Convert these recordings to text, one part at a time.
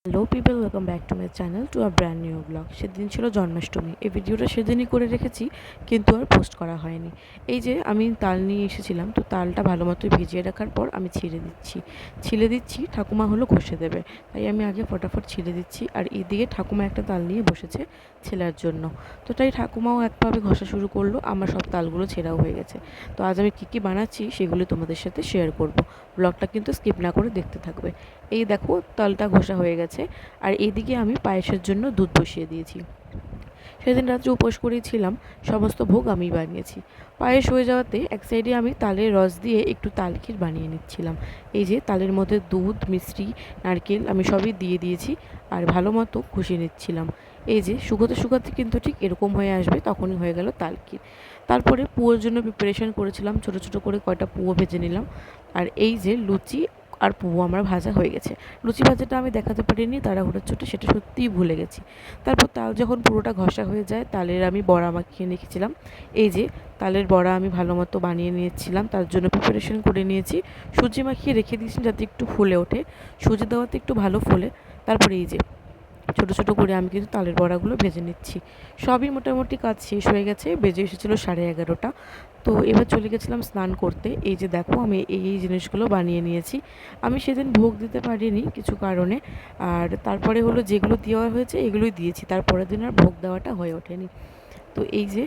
Hello people, welcome back to my channel to a brand new blog. সেদিন ছিল জন্মাষ্টমী। এই ভিডিওটা সেদিনই করে রেখেছি, কিন্তু আর পোস্ট করা হয়নি। এই যে আমি তাল নিয়ে এসেছিলাম, তো তালটা ভালো মতো ভিজিয়ে রাখার পর আমি ছিলে দিচ্ছি ঠাকুমা হলো ঘষে দেবে, তাই আমি আগে ফটাফট ছিলে দিচ্ছি। আর এদিকে ঠাকুমা একটা তাল নিয়ে বসেছে ছেলার জন্য, তো তাই ঠাকুমাও একভাবে ঘষা শুরু করলো। আমার সব তালগুলো ছেঁড়াও হয়ে গেছে। তো আজ আমি কী বানাচ্ছি সেগুলো তোমাদের সাথে শেয়ার করব। ব্লগটা কিন্তু স্কিপ না করে দেখতে থাকবে। এই দেখো, তালটা ঘষা হয়ে গেছে। আর এইদিকে আমি পায়েসের জন্য দুধ বসিয়ে দিয়েছি। সেদিন রাত্রে উপোস করেছিলাম, সমস্ত ভোগ আমিই বানিয়েছি। পায়েস হয়ে যাওয়াতে এক সাইডে আমি তালের রস দিয়ে একটু তালক্ষীর বানিয়ে নিচ্ছিলাম। এই যে তালের মধ্যে দুধ, মিষ্টি, নারকেল আমি সবই দিয়ে দিয়েছি আর ভালো মতো কষিয়ে নিচ্ছিলাম। এই যে শুকোতে শুকোতে কিন্তু ঠিক এরকম হয়ে আসবে, তখনই হয়ে গেল তালক্ষীর। তারপরে পুয়োর জন্য প্রিপারেশন করেছিলাম, ছোটো ছোটো করে কয়টা পুয়ো ভেজে নিলাম। আর এই যে লুচি আর পুয়ো আমার ভাজা হয়ে গেছে। লুচি ভাজাটা আমি দেখাতে পারিনি, তাড়াহুড়োর চোটে সেটা সত্যিই ভুলে গেছি। তারপর তাল যখন পুরোটা ঘষা হয়ে যায়, তালের আমি বড়া মাখিয়ে রেখেছিলাম। এই যে তালের বড়া আমি ভালো মতো বানিয়ে নিয়েছিলাম, তার জন্য প্রিপারেশন করে নিয়েছি। সুজি মাখিয়ে রেখে দিয়েছি যাতে একটু ফুলে ওঠে, সুজি দেওয়াতে একটু ভালো ফোলে। তারপরে এই যে ছোটো ছোটো করে আমি কিন্তু তালের বড়াগুলো ভেজে নিচ্ছি। সবই মোটামুটি কাজ শেষ হয়ে গেছে, বেজে এসেছিলো 11:30। তো এবার চলে গেছিলাম স্নান করতে। এই যে দেখো, আমি এই জিনিসগুলো বানিয়ে নিয়েছি। আমি সেদিন ভোগ দিতে পারিনি কিছু কারণে। আর তারপরে হলো যেগুলো দেওয়া হয়েছে এগুলোই দিয়েছি, তারপরের দিন আর ভোগ দেওয়াটা হয়ে ওঠেনি। তো এই যে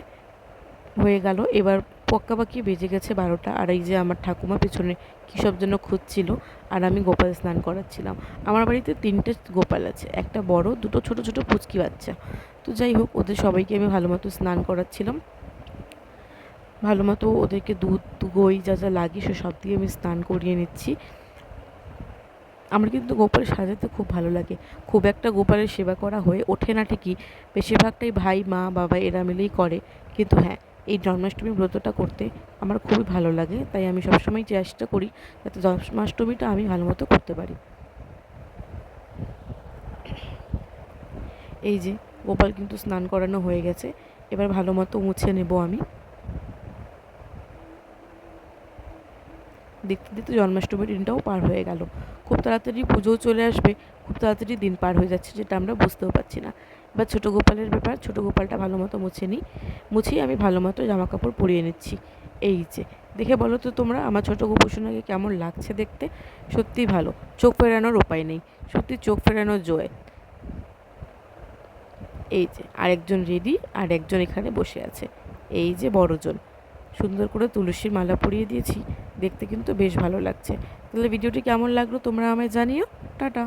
হয়ে গেল, এবার পক্কাপাকি বেজে গেছে 12টা। আর এই যে আমার ঠাকুমা পেছনে কী সব যেন খুঁজছিল, আর আমি গোপাল স্নান করাচ্ছিলাম। আমার বাড়িতে 3টে গোপাল আছে, একটা বড়, 2টো ছোটো ছোটো পুচকি বাচ্চা। তো যাই হোক, ওদের সবাইকে আমি ভালো মতো স্নান করাচ্ছিলাম। ভালো মতো ওদেরকে দুধ, দই যা যা লাগে সব দিয়ে আমি স্নান করিয়ে নিচ্ছি। আমার কিন্তু গোপাল সাজাতে খুব ভালো লাগে। খুব একটা গোপালের সেবা করা হয়ে ওঠে না ঠিকই, বেশিরভাগটাই ভাই, মা, বাবা এরা মিলেই করে। কিন্তু হ্যাঁ, এই জন্মাষ্টমী ব্রতটা করতে আমার খুবই ভালো লাগে, তাই আমি সবসময় চেষ্টা করি যাতে জন্মাষ্টমীটা আমি ভালো মতো করতে পারি। এই যে গোপাল কিন্তু স্নান করানো হয়ে গেছে, এবার ভালো মতো মুছে নেব আমি। দেখতে দেখতে জন্মাষ্টমীর দিনটাও পার হয়ে গেল। খুব তাড়াতাড়ি পুজোও চলে আসবে, খুব তাড়াতাড়ি দিন পার হয়ে যাচ্ছে, যেটা আমরা বুঝতেও পারছি না। এবার ছোটো গোপালের ব্যাপার, ছোটো গোপালটা ভালো মতো মুছিয়ে আমি ভালো মতো জামা কাপড় পরিয়ে নিচ্ছি। এই যে দেখে বলো তো তোমরা, আমার ছোটো গোপুসোনাকে কেমন লাগছে দেখতে? সত্যিই ভালো, চোখ ফেরানোর উপায় নেই, সত্যি চোখ ফেরানোর জয়। এই যে আরেকজন রেডি, আর একজন এখানে বসে আছে। এই যে বড়জন, সুন্দর করে তুলসীর মালা পরিয়ে দিয়েছি, দেখতে কিন্তু বেশ ভালো লাগছে। তাহলে ভিডিওটি কেমন লাগলো তোমরা আমায় জানিও। টাটা।